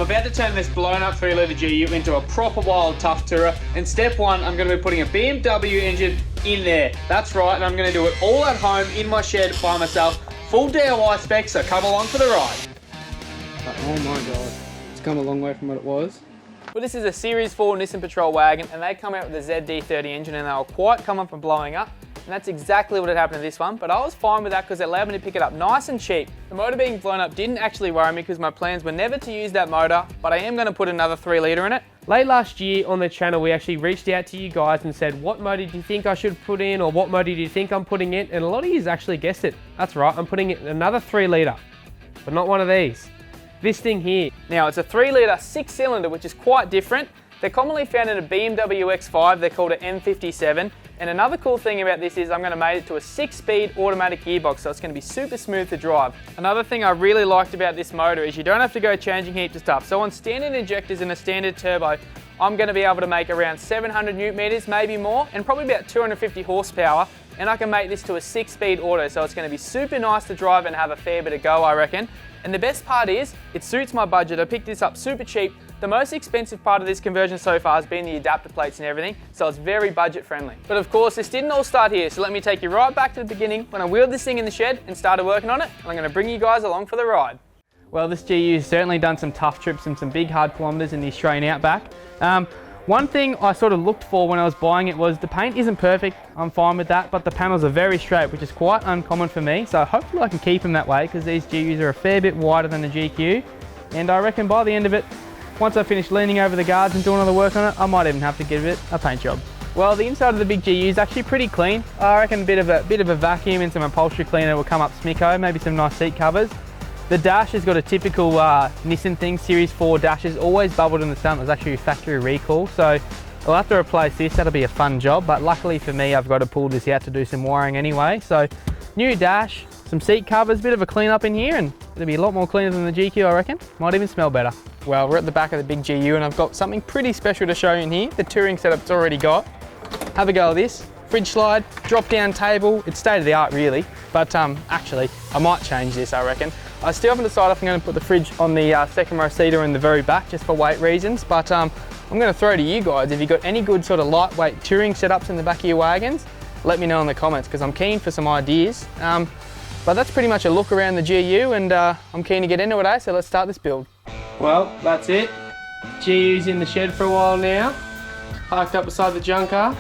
about to turn this blown up 3-litre GU into a proper wild tough tourer, and step one, I'm going to be putting a BMW engine in there. That's right, and I'm going to do it all at home in my shed by myself. Full DIY specs, so come along for the ride. Oh my god, it's come a long way from what it was. Well, this is a Series 4 Nissan Patrol wagon, and they come out with a ZD30 engine, and they were quite common for blowing up. And that's exactly what had happened to this one, but I was fine with that because it allowed me to pick it up nice and cheap. The motor being blown up didn't actually worry me because my plans were never to use that motor, but I am going to put another 3-litre in it. Late last year on the channel, we actually reached out to you guys and said, what motor do you think I should put in, or what motor do you think I'm putting in? And a lot of you actually guessed it. That's right, I'm putting in another 3-litre, but not one of these. This thing here. Now, it's a 3-litre 6-cylinder, which is quite different. They're commonly found in a BMW X5, they're called an M57. And another cool thing about this is I'm going to make it to a 6-speed automatic gearbox, so it's going to be super smooth to drive. Another thing I really liked about this motor is you don't have to go changing heaps of stuff. So on standard injectors and a standard turbo, I'm going to be able to make around 700 newton meters, maybe more, and probably about 250 horsepower. And I can make this to a 6-speed auto, so it's going to be super nice to drive and have a fair bit of go, I reckon. And the best part is, it suits my budget. I picked this up super cheap. The most expensive part of this conversion so far has been the adapter plates and everything, so it's very budget friendly. But of course, this didn't all start here, so let me take you right back to the beginning when I wheeled this thing in the shed and started working on it, and I'm going to bring you guys along for the ride. Well, this GU's certainly done some tough trips and some big hard kilometres in the Australian outback. One thing I sort of looked for when I was buying it was the paint isn't perfect, I'm fine with that, but the panels are very straight, which is quite uncommon for me, so hopefully I can keep them that way because these GUs are a fair bit wider than the GQ, and I reckon by the end of it, once I finish leaning over the guards and doing all the work on it, I might even have to give it a paint job. Well, the inside of the big GU is actually pretty clean. I reckon a bit of a vacuum and some upholstery cleaner will come up smicko, maybe some nice seat covers. The dash has got a typical Nissan thing, Series 4 dashes, always bubbled in the sun. It was actually a factory recall, so I'll have to replace this. That'll be a fun job, but luckily for me, I've got to pull this out to do some wiring anyway. So new dash, some seat covers, bit of a clean up in here, and it'll be a lot more cleaner than the GQ, I reckon. Might even smell better. Well, we're at the back of the big GU, and I've got something pretty special to show you in here. The touring setup's already got. Have a go at this. Fridge slide, drop down table. It's state of the art really, but actually I might change this, I reckon. I still haven't decided if I'm going to put the fridge on the second row seater in the very back just for weight reasons, but I'm going to throw to you guys. If you've got any good sort of lightweight touring setups in the back of your wagons, let me know in the comments because I'm keen for some ideas. But that's pretty much a look around the GU, and I'm keen to get into it, so let's start this build. Well, that's it. GU's in the shed for a while now, parked up beside the junk car.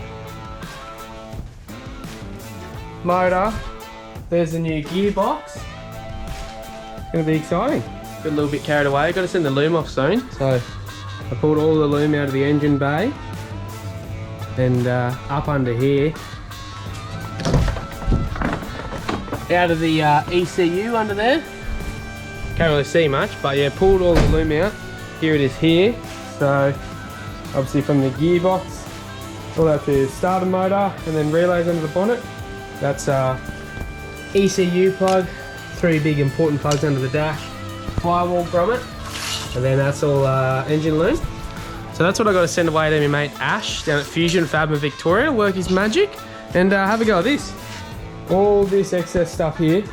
Motor, there's the new gearbox. Gonna be exciting. Got a little bit carried away, got to send the loom off soon. So I pulled all the loom out of the engine bay and up under here, out of the ECU under there. Can't really see much, but yeah, pulled all the loom out. Here it is here. So obviously from the gearbox, all the way up to starter motor and then relays under the bonnet. That's ECU plug, 3 big important plugs under the dash, firewall grommet, and then that's all engine loom. So that's what I got to send away to my mate Ash down at Fusion Fab in Victoria, work his magic, and have a go at this. All this excess stuff here,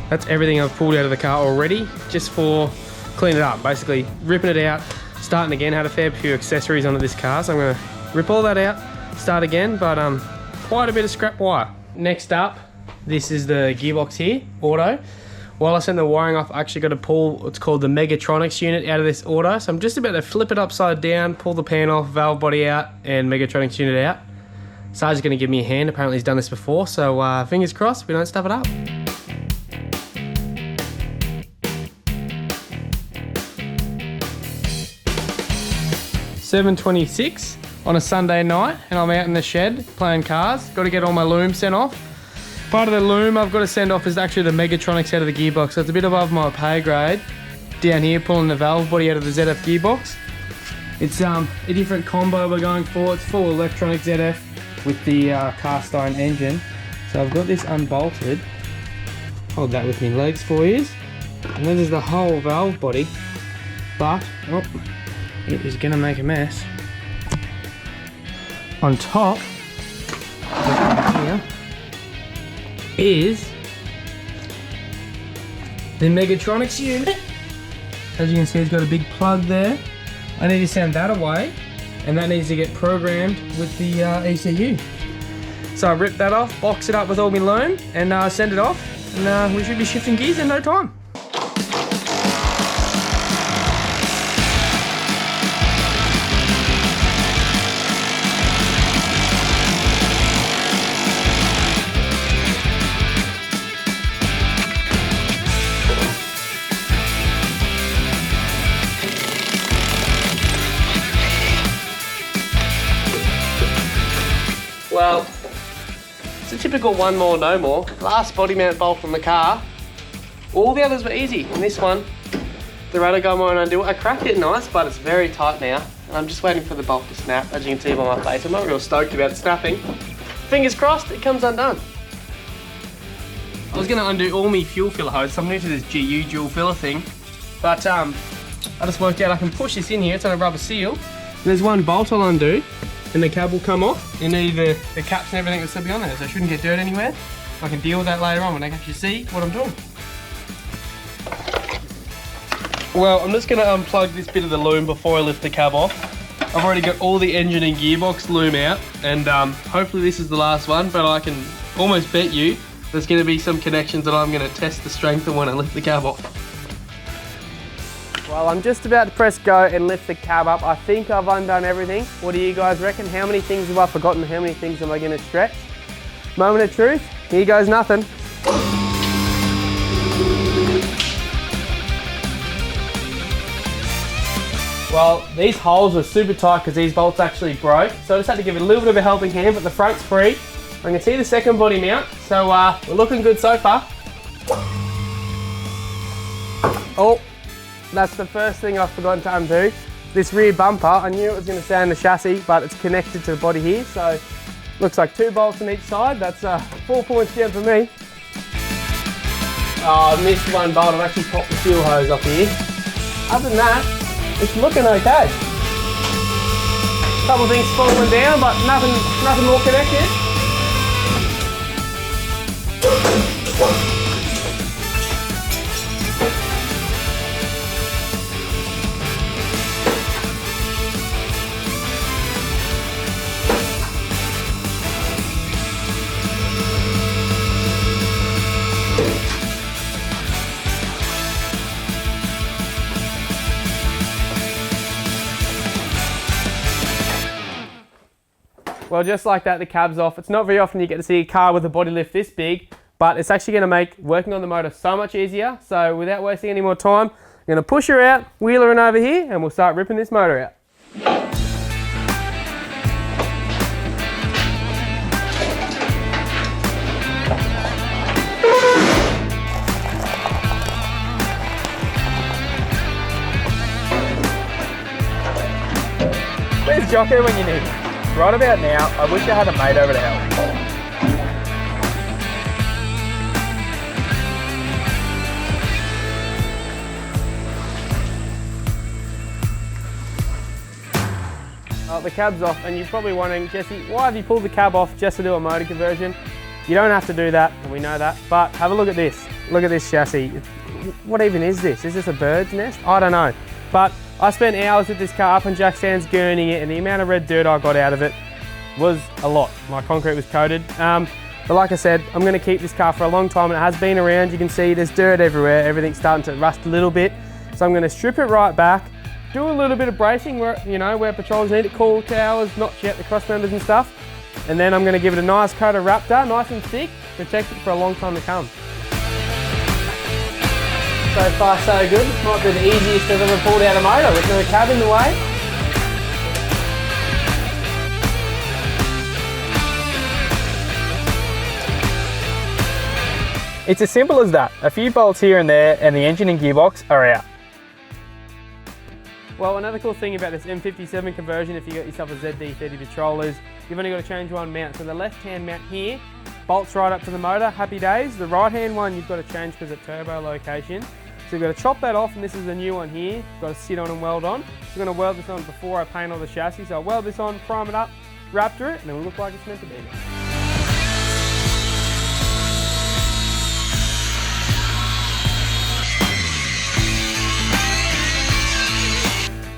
that's everything I've pulled out of the car already, just for cleaning it up, basically ripping it out, starting again. Had a fair few accessories onto this car, so I'm going to rip all that out, start again, but quite a bit of scrap wire. Next up, this is the gearbox here, auto. While I send the wiring off, I actually got to pull what's called the Megatronics unit out of this auto. So I'm just about to flip it upside down, pull the pan off, valve body out, and Megatronics unit out. Sarge's going to give me a hand. Apparently he's done this before, so fingers crossed we don't stuff it up. $7:26 on a Sunday night, and I'm out in the shed playing cars. Got to get all my loom sent off. Part of the loom I've got to send off is actually the Megatronics out of the gearbox, so it's a bit above my pay grade. Down here, pulling the valve body out of the ZF gearbox. It's a different combo we're going for. It's full electronic ZF with the cast iron engine. So I've got this unbolted. Hold that with my legs for you. And then there's the whole valve body, but oh, it is gonna make a mess. On top here is the Megatronics unit. As you can see, it's got a big plug there. I need to send that away, and that needs to get programmed with the ECU. So I rip that off, box it up with all my loom, and send it off, and we should be shifting gears in no time. Well, it's a typical one more, no more. Last body mount bolt from the car. All the others were easy. And this one, the rudder guy won't undo it. I cracked it nice, but it's very tight now. And I'm just waiting for the bolt to snap, as you can see by my face. I'm not real stoked about it snapping. Fingers crossed, it comes undone. I was gonna undo all my fuel filler hose, so I'm new to this GU dual filler thing. But I just worked out I can push this in here, it's on a rubber seal. There's one bolt I'll undo, and the cab will come off, and the caps and everything will still be on there, so I shouldn't get dirt anywhere. I can deal with that later on when I can actually see what I'm doing. Well, I'm just gonna unplug this bit of the loom before I lift the cab off. I've already got all the engine and gearbox loom out, and hopefully this is the last one, but I can almost bet you there's gonna be some connections that I'm gonna test the strength of when I lift the cab off. Well, I'm just about to press go and lift the cab up. I think I've undone everything. What do you guys reckon? How many things have I forgotten? How many things am I gonna stretch? Moment of truth, here goes nothing. Well, these holes were super tight because these bolts actually broke. So I just had to give it a little bit of a helping hand, but the front's free. I can see the second body mount, so we're looking good so far. Oh. That's the first thing I've forgotten to undo. This rear bumper, I knew it was going to stay on the chassis, but it's connected to the body here, so looks like 2 bolts on each side. That's 4 points down for me. Oh, I missed one bolt. I've actually popped the fuel hose off here. Other than that, it's looking okay. Couple things falling down, but nothing more connected. Well, just like that, the cab's off. It's not very often you get to see a car with a body lift this big, but it's actually going to make working on the motor so much easier. So without wasting any more time, I'm going to push her out, wheel her in over here, and we'll start ripping this motor out. Where's Jocko when you need him? Right about now, I wish I had a mate over to help. Oh, the cab's off, and you're probably wondering, Jesse, why have you pulled the cab off just to do a motor conversion? You don't have to do that, and we know that, but have a look at this. Look at this chassis. What even is this? Is this a bird's nest? I don't know. But I spent hours with this car up on jack stands gurning it, and the amount of red dirt I got out of it was a lot. My concrete was coated. But like I said, I'm going to keep this car for a long time, and it has been around. You can see there's dirt everywhere. Everything's starting to rust a little bit. So I'm going to strip it right back, do a little bit of bracing where, where patrols need it, cool towers, notch out the cross members and stuff. And then I'm going to give it a nice coat of Raptor, nice and thick, protect it for a long time to come. So far so good. This might be the easiest I've ever pulled out a motor with no cab in the way. It's as simple as that. A few bolts here and there and the engine and gearbox are out. Well, another cool thing about this M57 conversion, if you got yourself a ZD30 patrol, is you've only got to change one mount. So the left-hand mount here bolts right up to the motor, happy days. The right-hand one you've got to change because of turbo location. So you've got to chop that off, and this is the new one here. You've got to sit on and weld on. So I'm going to weld this on before I paint all the chassis. So I'll weld this on, prime it up, Raptor it, and it will look like it's meant to be.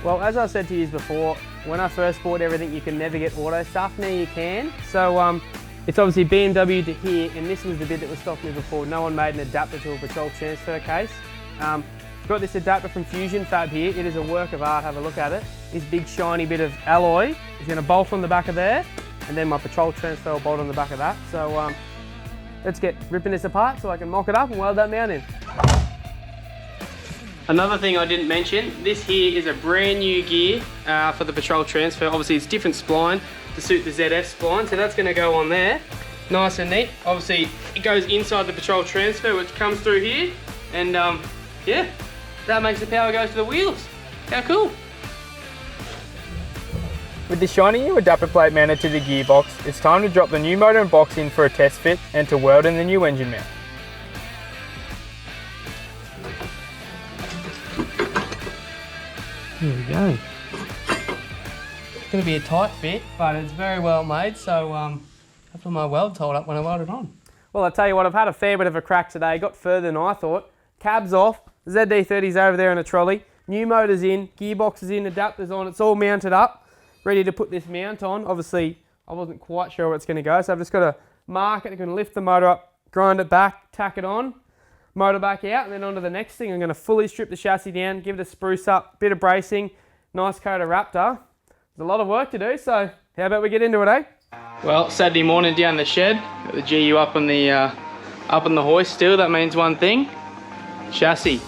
Well, as I said to you before, when I first bought everything, you can never get auto stuff. Now you can. So it's obviously BMW to here, and this was the bit that was stopping me before. No one made an adapter to a patrol transfer case. Got this adapter from Fusion Fab here. It is a work of art. Have a look at it. This big shiny bit of alloy is going to bolt on the back of there, and then my patrol transfer will bolt on the back of that. So let's get ripping this apart so I can mock it up and weld that mount in. Another thing I didn't mention, this here is a brand new gear for the patrol transfer. Obviously it's different spline to suit the ZF spline, so that's going to go on there. Nice and neat. Obviously it goes inside the patrol transfer, which comes through here, and yeah, that makes the power go to the wheels. How cool. With the shiny new adapter plate mounted to the gearbox, it's time to drop the new motor and box in for a test fit and to weld in the new engine mount. Here we go. It's going to be a tight fit, but it's very well made, so hopefully my weld's hold up when I weld it on. Well, I tell you what, I've had a fair bit of a crack today. Got further than I thought. Cab's off, ZD30's over there in a trolley, new motor's in, gearbox is in, adapter's on, it's all mounted up, ready to put this mount on. Obviously, I wasn't quite sure where it's going to go, so I've just got to mark it. I'm going to lift the motor up, grind it back, tack it on, motor back out, and then on to the next thing. I'm going to fully strip the chassis down, give it a spruce up, bit of bracing, nice coat of Raptor. There's a lot of work to do, so how about we get into it, eh? Well, Saturday morning down the shed, got the GU up on the hoist still. That means one thing, chassis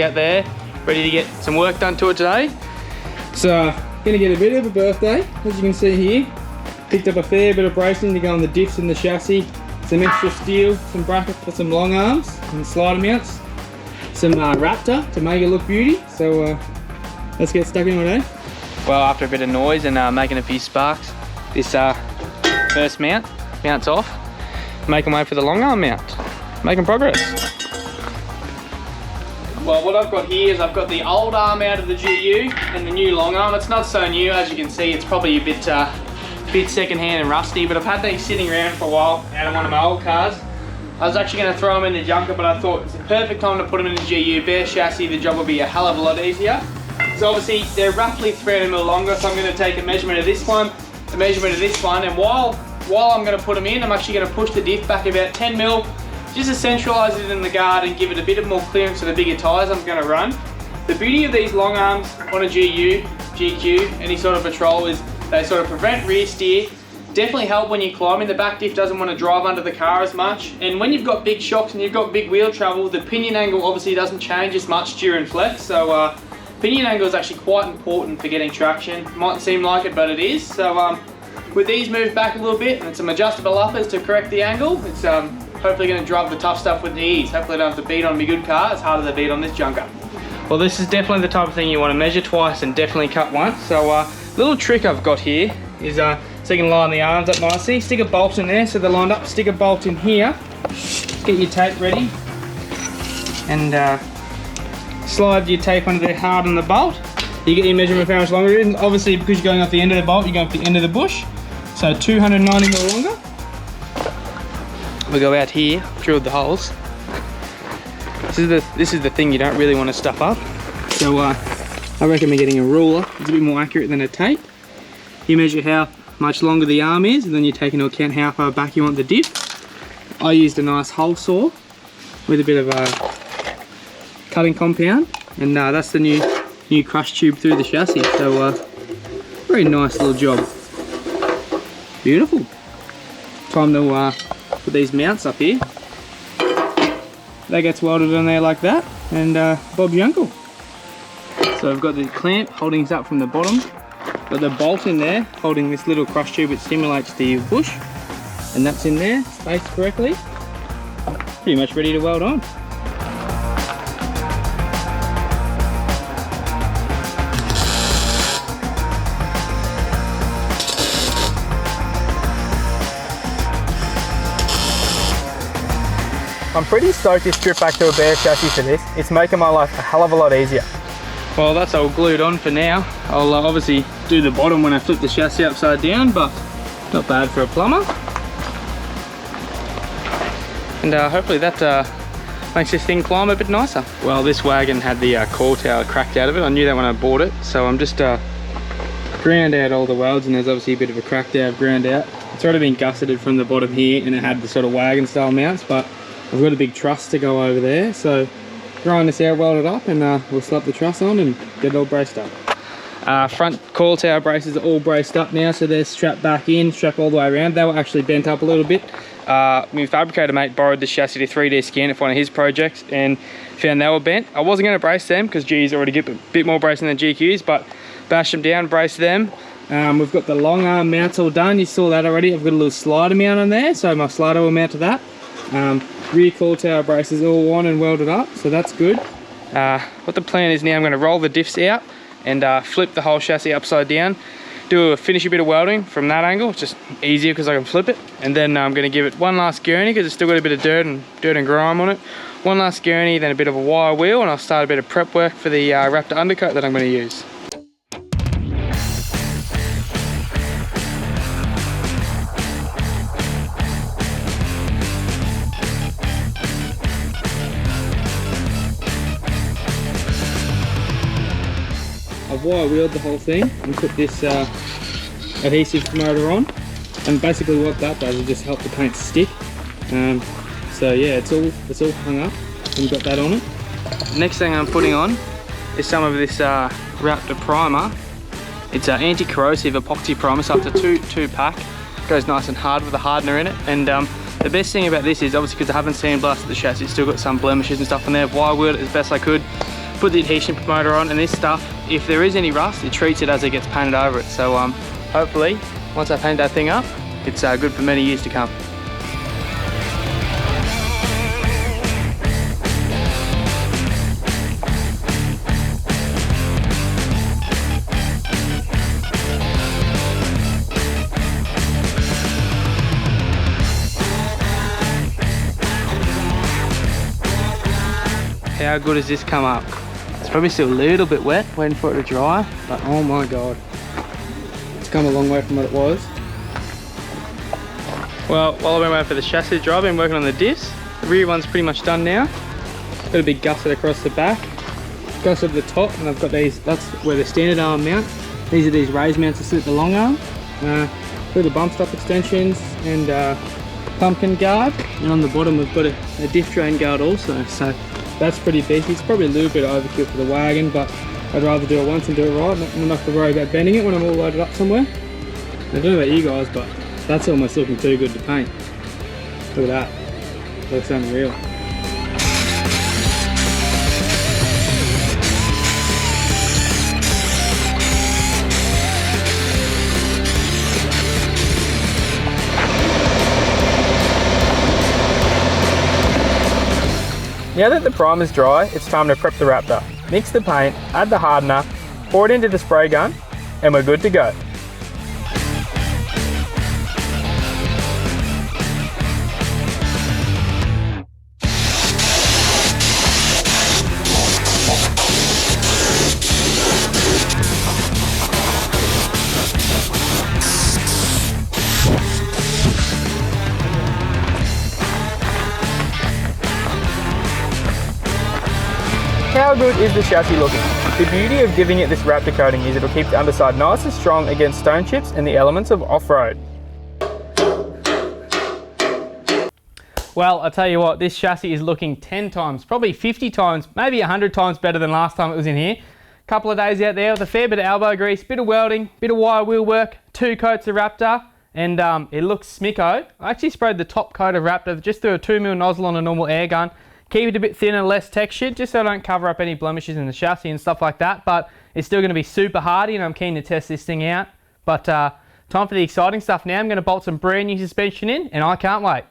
out there, ready to get some work done to it today. So, gonna get a bit of a birthday, as you can see here. Picked up a fair bit of bracing to go on the diffs in the chassis, some extra steel, some brackets for some long arms and slider mounts, some Raptor to make it look beauty. So let's get stuck in with it. Well, after a bit of noise and making a few sparks, this first mounts off. Making way for the long arm mount. Making progress. Well, what I've got here is I've got the old arm out of the GU and the new long arm. It's not so new, as you can see. It's probably a bit second-hand and rusty, but I've had these sitting around for a while out of one of my old cars. I was actually going to throw them in the junker, but I thought it's the perfect time to put them in the GU. Bare chassis, the job will be a hell of a lot easier. So obviously they're roughly 300mm longer, so I'm going to take a measurement of this one, a measurement of this one, and while I'm going to put them in, I'm actually going to push the diff back about 10mm, just to centralise it in the guard and give it a bit of more clearance for the bigger tyres I'm going to run. The beauty of these long arms on a GU, GQ, any sort of patrol is they sort of prevent rear steer, definitely help when you're climbing. The back diff doesn't want to drive under the car as much, and when you've got big shocks and you've got big wheel travel, the pinion angle obviously doesn't change as much during flex, so pinion angle is actually quite important for getting traction. Mightn't seem like it, but it is. So with these moved back a little bit and some adjustable uppers to correct the angle, it's hopefully going to drive the tough stuff with ease. Hopefully I don't have to beat on my good car as hard as I beat on this junker. Well, this is definitely the type of thing you want to measure twice and definitely cut once. So little trick I've got here is so you can line the arms up nicely. Stick a bolt in there so they're lined up. Stick a bolt in here. Get your tape ready. And slide your tape under there hard on the bolt. You get your measurement of how much longer it is. And obviously, because you're going off the end of the bolt, you're going off the end of the bush. So 290mm longer. We go out here, drilled the holes. This is the thing you don't really want to stuff up. So I recommend getting a ruler. It's a bit more accurate than a tape. You measure how much longer the arm is, and then you take into account how far back you want the diff. I used a nice hole saw with a bit of cutting compound, and that's the new crush tube through the chassis. So very nice little job. Beautiful. Time to put these mounts up here. That gets welded on there like that, and Bob's your uncle. So I've got the clamp holding this up from the bottom, got the bolt in there holding this little crush tube which stimulates the bush, and that's in there, spaced correctly. Pretty much ready to weld on. I'm pretty stoked to strip back to a bare chassis for this. It's making my life a hell of a lot easier. Well, that's all glued on for now. I'll obviously do the bottom when I flip the chassis upside down, but not bad for a plumber. And hopefully that makes this thing climb a bit nicer. Well, this wagon had the core tower cracked out of it. I knew that when I bought it, so I'm just ground out all the welds, and there's obviously a bit of a crack there I've ground out. It's already been gusseted from the bottom here, and it had the sort of wagon style mounts, but I've got a big truss to go over there, so grind this out, weld it up, and we'll slap the truss on and get it all braced up. Front coil tower braces are all braced up now, so they're strapped back in, strapped all the way around. They were actually bent up a little bit. My fabricator mate borrowed this chassis to 3D scan it for one of his projects and found they were bent. I wasn't going to brace them because G's already get a bit more bracing than GQs, but bashed them down, braced them. We've got the long arm mounts all done. You saw that already. I've got a little slider mount on there, so my slider will mount to that. Rear coil tower braces all on and welded up, so that's good. What the plan is now, I'm going to roll the diffs out and flip the whole chassis upside down, finish a bit of welding from that angle. It's just easier because I can flip it, and then I'm going to give it one last gurney because it's still got a bit of dirt and grime on it. One last gurney, then a bit of a wire wheel, and I'll start a bit of prep work for the Raptor undercoat that I'm going to use. I've wire wheeled the whole thing and put this adhesive promoter on, and basically what that does is just help the paint stick. So yeah, it's all hung up and got that on it. Next thing I'm putting on is some of this Raptor primer. It's an anti-corrosive epoxy primer, so up to two pack. Goes nice and hard with a hardener in it. And the best thing about this is obviously because I haven't sandblasted the chassis, it's still got some blemishes and stuff on there. I've wire wheeled it as best I could. Put the adhesion promoter on, and this stuff, if there is any rust, it treats it as it gets painted over it. So hopefully, once I paint that thing up, it's good for many years to come. How good has this come up? It's probably still a little bit wet, waiting for it to dry, but oh my god. It's come a long way from what it was. Well, while I've been waiting for the chassis to dry, I've been working on the diffs. The rear one's pretty much done now. Got a big gusset across the back, gusset at the top, and I've got these, that's where the standard arm mount. These are these raised mounts to sit the long arm. Little bump stop extensions and pumpkin guard. And on the bottom we've got a diff train guard also. So that's pretty beefy. It's probably a little bit overkill for the wagon, but I'd rather do it once and do it right. Not enough to worry about bending it when I'm all loaded up somewhere. I don't know about you guys, but that's almost looking too good to paint. Look at that. Looks unreal. Now that the primer's dry, it's time to prep the Raptor. Mix the paint, add the hardener, pour it into the spray gun, and we're good to go. How good is the chassis looking? The beauty of giving it this Raptor coating is it'll keep the underside nice and strong against stone chips and the elements of off-road. Well, I'll tell you what, this chassis is looking 10 times, probably 50 times, maybe 100 times better than last time it was in here. Couple of days out there with a fair bit of elbow grease, bit of welding, bit of wire wheel work, 2 coats of Raptor, and it looks smicko. I actually sprayed the top coat of Raptor just through a 2mm nozzle on a normal air gun. Keep it a bit thinner, less textured, just so I don't cover up any blemishes in the chassis and stuff like that, but it's still going to be super hardy and I'm keen to test this thing out. But time for the exciting stuff now. I'm going to bolt some brand new suspension in and I can't wait.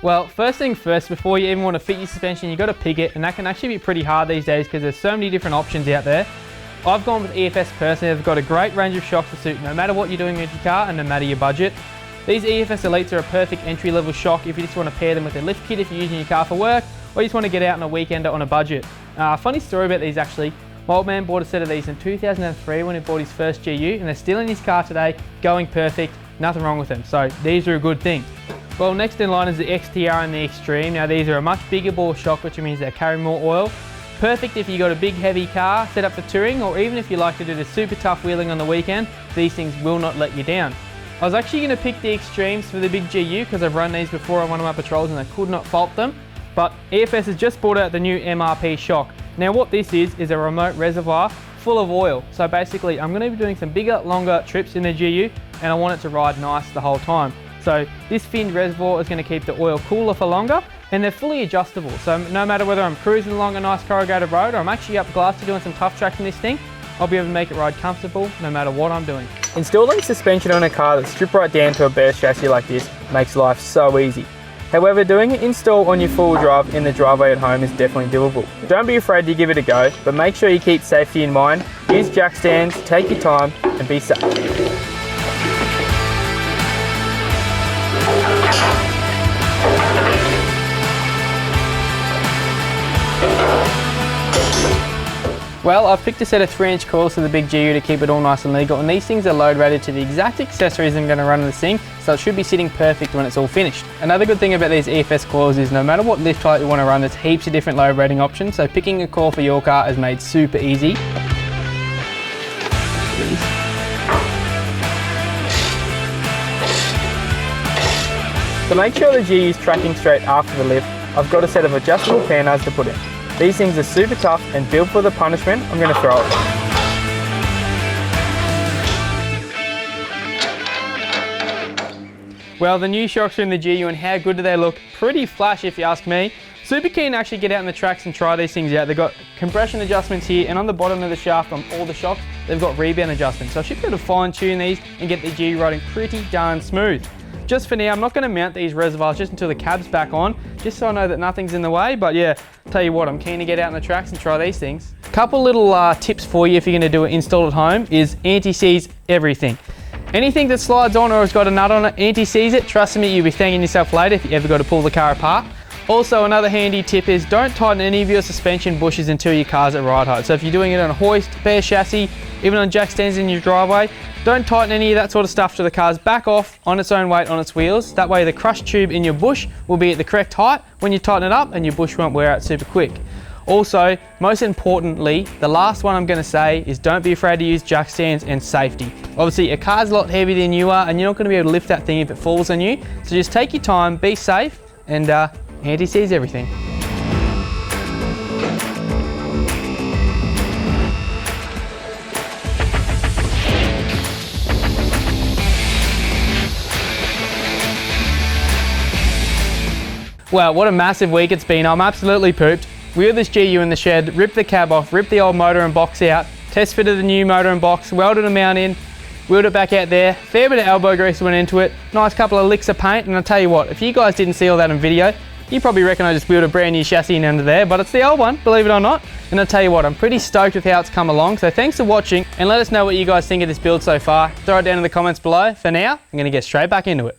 Well, first thing first, before you even want to fit your suspension, you've got to pick it, and that can actually be pretty hard these days because there's so many different options out there. I've gone with EFS personally. They've got a great range of shocks to suit no matter what you're doing with your car and no matter your budget. These EFS Elites are a perfect entry-level shock if you just want to pair them with a lift kit if you're using your car for work, or you just want to get out on a weekender on a budget. Funny story about these actually. My old man bought a set of these in 2003 when he bought his first GU, and they're still in his car today, going perfect, nothing wrong with them. So these are a good thing. Well, next in line is the XTR and the Extreme. Now these are a much bigger bore shock, which means they carry more oil. Perfect if you got a big heavy car set up for touring, or even if you like to do the super tough wheeling on the weekend, these things will not let you down. I was actually going to pick the Extremes for the big GU because I've run these before on one of my patrols and I could not fault them. But EFS has just brought out the new MRP shock. Now what this is a remote reservoir full of oil. So basically I'm going to be doing some bigger, longer trips in the GU and I want it to ride nice the whole time. So this finned reservoir is going to keep the oil cooler for longer, and they're fully adjustable. So no matter whether I'm cruising along a nice corrugated road or I'm actually up Gloucester doing some tough tracks in this thing, I'll be able to make it ride comfortable no matter what I'm doing. Installing suspension on a car that's stripped right down to a bare chassis like this makes life so easy. However, doing an install on your four-wheel drive in the driveway at home is definitely doable. Don't be afraid to give it a go, but make sure you keep safety in mind. Use jack stands, take your time, and be safe. Well, I've picked a set of 3-inch coils for the big GU to keep it all nice and legal, and these things are load rated to the exact accessories I'm going to run in this thing, so it should be sitting perfect when it's all finished. Another good thing about these EFS coils is no matter what lift height you want to run, there's heaps of different load rating options, so picking a coil for your car is made super easy. To make sure the GU is tracking straight after the lift, I've got a set of adjustable panels to put in. These things are super tough and built for the punishment I'm going to throw at them. Well, the new shocks are in the GU and how good do they look? Pretty flash if you ask me. Super keen to actually get out in the tracks and try these things out. They've got compression adjustments here, and on the bottom of the shaft on all the shocks, they've got rebound adjustments. So I should be able to fine tune these and get the GU riding pretty darn smooth. Just for now, I'm not going to mount these reservoirs just until the cab's back on, just so I know that nothing's in the way. But yeah, tell you what, I'm keen to get out in the tracks and try these things. Couple little tips for you if you're going to do an install at home is anti-seize everything. Anything that slides on or has got a nut on it, anti-seize it. Trust me, you'll be thanking yourself later if you ever got to pull the car apart. Also, another handy tip is don't tighten any of your suspension bushes until your car's at ride height. So if you're doing it on a hoist, bare chassis, even on jack stands in your driveway, don't tighten any of that sort of stuff till the car's back off on its own weight on its wheels. That way the crush tube in your bush will be at the correct height when you tighten it up and your bush won't wear out super quick. Also, most importantly, the last one I'm going to say is don't be afraid to use jack stands and safety. Obviously, a car's a lot heavier than you are and you're not going to be able to lift that thing if it falls on you. So just take your time, be safe, and anti-seize everything. Wow, what a massive week it's been. I'm absolutely pooped. Wheeled this GU in the shed, ripped the cab off, ripped the old motor and box out, test fitted the new motor and box, welded a mount in, wheeled it back out there, fair bit of elbow grease went into it, nice couple of licks of paint, and I'll tell you what, if you guys didn't see all that in video, you probably reckon I just wheeled a brand new chassis in under there, but it's the old one, believe it or not. And I'll tell you what, I'm pretty stoked with how it's come along, so thanks for watching, and let us know what you guys think of this build so far. Throw it down in the comments below. For now, I'm going to get straight back into it.